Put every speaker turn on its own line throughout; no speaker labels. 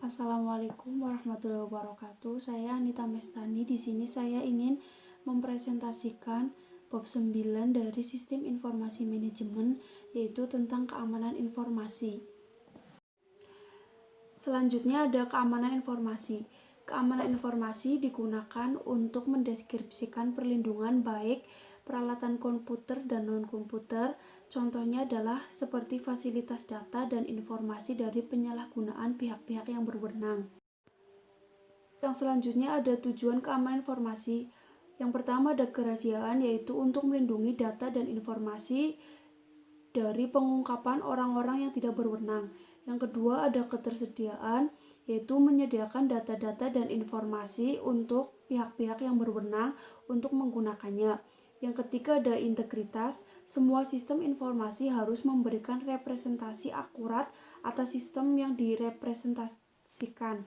Assalamualaikum warahmatullahi wabarakatuh. Saya Anita Mestani. Di sini saya ingin mempresentasikan bab 9 dari Sistem Informasi Manajemen, yaitu tentang keamanan informasi. Selanjutnya ada keamanan informasi. Keamanan informasi digunakan untuk mendeskripsikan perlindungan baik peralatan komputer dan non-komputer. Contohnya adalah seperti fasilitas data dan informasi dari penyalahgunaan pihak-pihak yang berwenang. Yang selanjutnya ada tujuan keamanan informasi. Yang pertama ada kerahasiaan, yaitu untuk melindungi data dan informasi dari pengungkapan orang-orang yang tidak berwenang. Yang kedua ada ketersediaan, yaitu menyediakan data-data dan informasi untuk pihak-pihak yang berwenang untuk menggunakannya. Yang ketiga ada integritas, semua sistem informasi harus memberikan representasi akurat atas sistem yang direpresentasikan.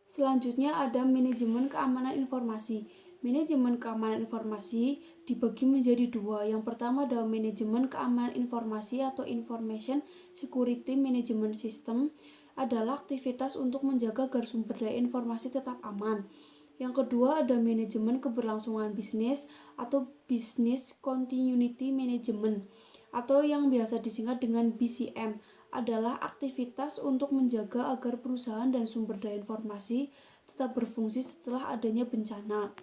Selanjutnya ada manajemen keamanan informasi. Manajemen keamanan informasi dibagi menjadi dua. Yang pertama adalah manajemen keamanan informasi atau Information Security Management System, adalah aktivitas untuk menjaga agar sumber daya informasi tetap aman. Yang kedua ada manajemen keberlangsungan bisnis atau Business Continuity Management, atau yang biasa disingkat dengan BCM, adalah aktivitas untuk menjaga agar perusahaan dan sumber daya informasi tetap berfungsi setelah adanya bencana.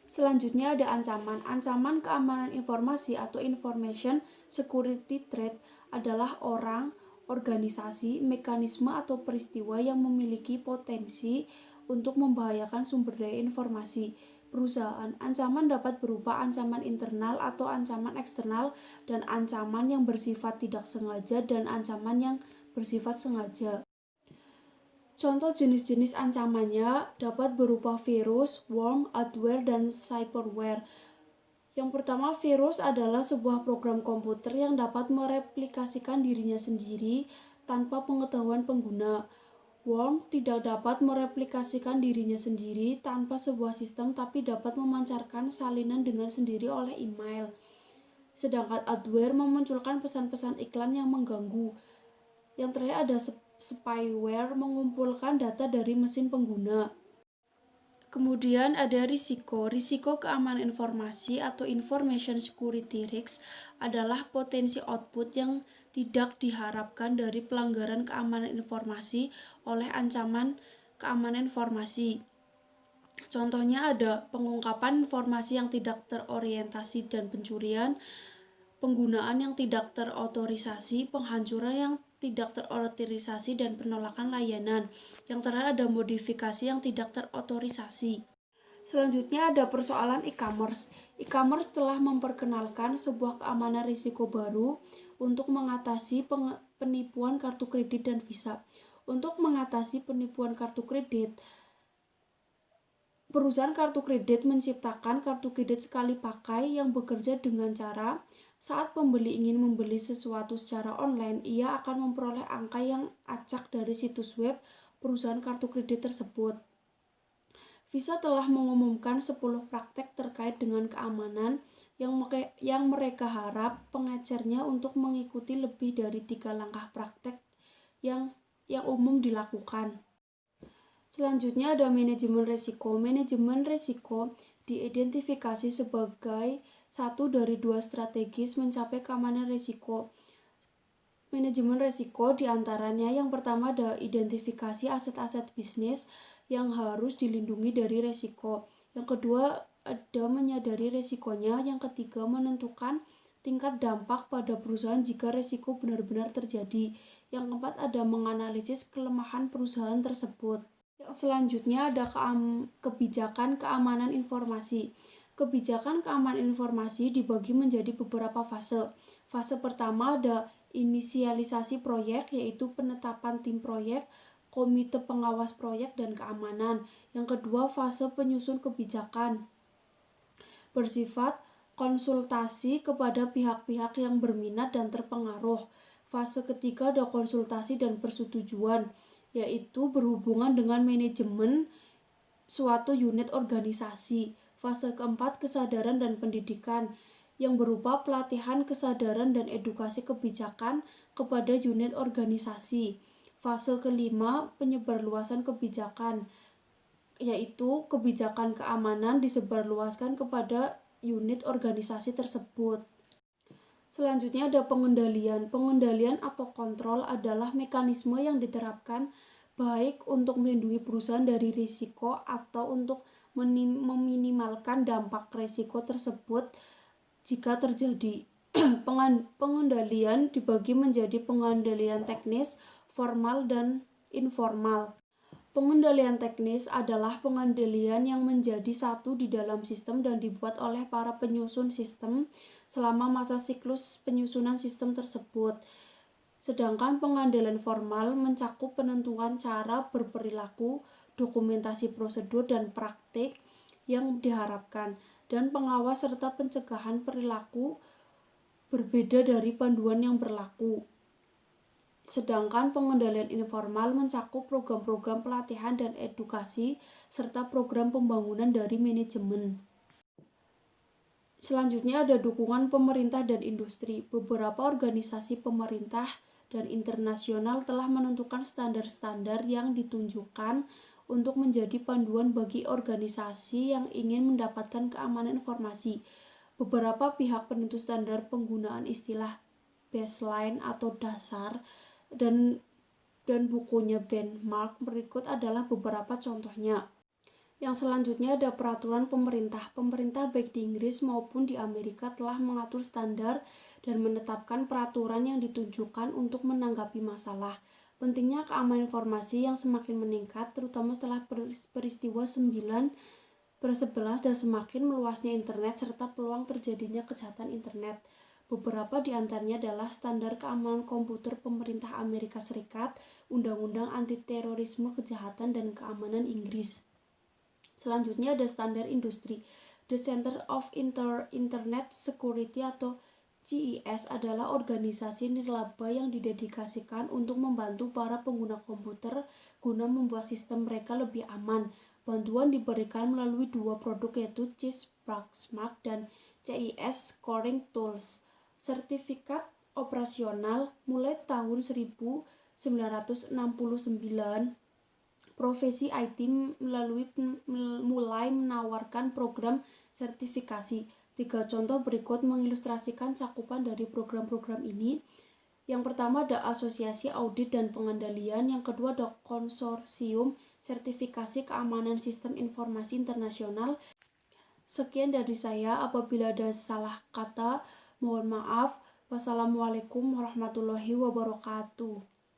Selanjutnya ada ancaman. Ancaman keamanan informasi atau Information Security Threat adalah orang, organisasi, mekanisme atau peristiwa yang memiliki potensi untuk membahayakan sumber daya informasi perusahaan. Ancaman dapat berupa ancaman internal atau ancaman eksternal, dan ancaman yang bersifat tidak sengaja dan ancaman yang bersifat sengaja. Contoh jenis-jenis ancamannya dapat berupa virus, worm, adware, dan cyberware. Yang pertama, virus adalah sebuah program komputer yang dapat mereplikasikan dirinya sendiri tanpa pengetahuan pengguna. Worm tidak dapat mereplikasikan dirinya sendiri tanpa sebuah sistem, tapi dapat memancarkan salinan dengan sendiri oleh email. Sedangkan adware memunculkan pesan-pesan iklan yang mengganggu. Yang terakhir ada spyware, mengumpulkan data dari mesin pengguna. Kemudian ada risiko. Risiko keamanan informasi atau Information Security Risk adalah potensi output yang tidak diharapkan dari pelanggaran keamanan informasi oleh ancaman keamanan informasi. Contohnya ada pengungkapan informasi yang tidak terorientasi dan pencurian, penggunaan yang tidak terotorisasi, penghancuran yang tidak terotorisasi, dan penolakan layanan. Yang terakhir ada modifikasi yang tidak terotorisasi. Selanjutnya ada persoalan e-commerce. E-commerce telah memperkenalkan sebuah keamanan risiko baru untuk mengatasi penipuan kartu kredit dan visa. Untuk mengatasi penipuan kartu kredit, perusahaan kartu kredit menciptakan kartu kredit sekali pakai yang bekerja dengan cara saat pembeli ingin membeli sesuatu secara online, ia akan memperoleh angka yang acak dari situs web perusahaan kartu kredit tersebut. Visa telah mengumumkan 10 praktek terkait dengan keamanan yang mereka harap pengecernya untuk mengikuti lebih dari 3 langkah praktek yang umum dilakukan. Selanjutnya ada manajemen risiko. Manajemen risiko diidentifikasi sebagai satu dari 2 strategis mencapai keamanan risiko. Manajemen risiko diantaranya yang pertama ada identifikasi aset-aset bisnis yang harus dilindungi dari risiko. Yang kedua ada menyadari risikonya. Yang ketiga menentukan tingkat dampak pada perusahaan jika risiko benar-benar terjadi. Yang keempat ada menganalisis kelemahan perusahaan tersebut. Yang selanjutnya ada kebijakan keamanan informasi. Kebijakan keamanan informasi dibagi menjadi beberapa fase. Fase pertama ada inisialisasi proyek, yaitu penetapan tim proyek, komite pengawas proyek, dan keamanan. Yang kedua fase penyusun kebijakan, bersifat konsultasi kepada pihak-pihak yang berminat dan terpengaruh. Fase ketiga ada konsultasi dan persetujuan, yaitu berhubungan dengan manajemen suatu unit organisasi. Fase keempat kesadaran dan pendidikan, yang berupa pelatihan kesadaran dan edukasi kebijakan kepada unit organisasi. Fase kelima, penyebarluasan kebijakan, yaitu kebijakan keamanan disebarluaskan kepada unit organisasi tersebut. Selanjutnya ada pengendalian. Pengendalian atau kontrol adalah mekanisme yang diterapkan baik untuk melindungi perusahaan dari risiko atau untuk meminimalkan dampak risiko tersebut jika terjadi. Pengendalian dibagi menjadi pengendalian teknis, formal, dan informal. Pengendalian teknis adalah pengendalian yang menjadi satu di dalam sistem dan dibuat oleh para penyusun sistem selama masa siklus penyusunan sistem tersebut. Sedangkan pengendalian formal mencakup penentuan cara berperilaku, dokumentasi prosedur dan praktik yang diharapkan, dan pengawas serta pencegahan perilaku berbeda dari panduan yang berlaku. Sedangkan pengendalian informal mencakup program-program pelatihan dan edukasi serta program pembangunan dari manajemen. Selanjutnya ada dukungan pemerintah dan industri. Beberapa organisasi pemerintah dan internasional telah menentukan standar-standar yang ditunjukkan untuk menjadi panduan bagi organisasi yang ingin mendapatkan keamanan informasi. Beberapa pihak penentu standar penggunaan istilah baseline atau dasar dan bukunya benchmark berikut adalah beberapa contohnya. Yang selanjutnya ada peraturan pemerintah. Pemerintah baik di Inggris maupun di Amerika telah mengatur standar dan menetapkan peraturan yang ditunjukkan untuk menanggapi masalah. Pentingnya keamanan informasi yang semakin meningkat, terutama setelah peristiwa 9/11 dan semakin meluasnya internet serta peluang terjadinya kejahatan internet. Beberapa di antaranya adalah Standar Keamanan Komputer Pemerintah Amerika Serikat, Undang-Undang Anti-Terorisme Kejahatan dan Keamanan Inggris. Selanjutnya ada standar industri. The Center of Internet Security atau CIS adalah organisasi nirlaba yang didedikasikan untuk membantu para pengguna komputer guna membuat sistem mereka lebih aman. Bantuan diberikan melalui dua produk yaitu CIS Proxmark dan CIS Scoring Tools. Sertifikat operasional mulai tahun 1969, profesi IT mulai menawarkan program sertifikasi. 3 contoh berikut mengilustrasikan cakupan dari program-program ini. Yang pertama ada Asosiasi Audit dan Pengendalian, yang kedua ada Konsorsium Sertifikasi Keamanan Sistem Informasi Internasional. Sekian dari saya, apabila ada salah kata mohon maaf. Wassalamualaikum warahmatullahi wabarakatuh.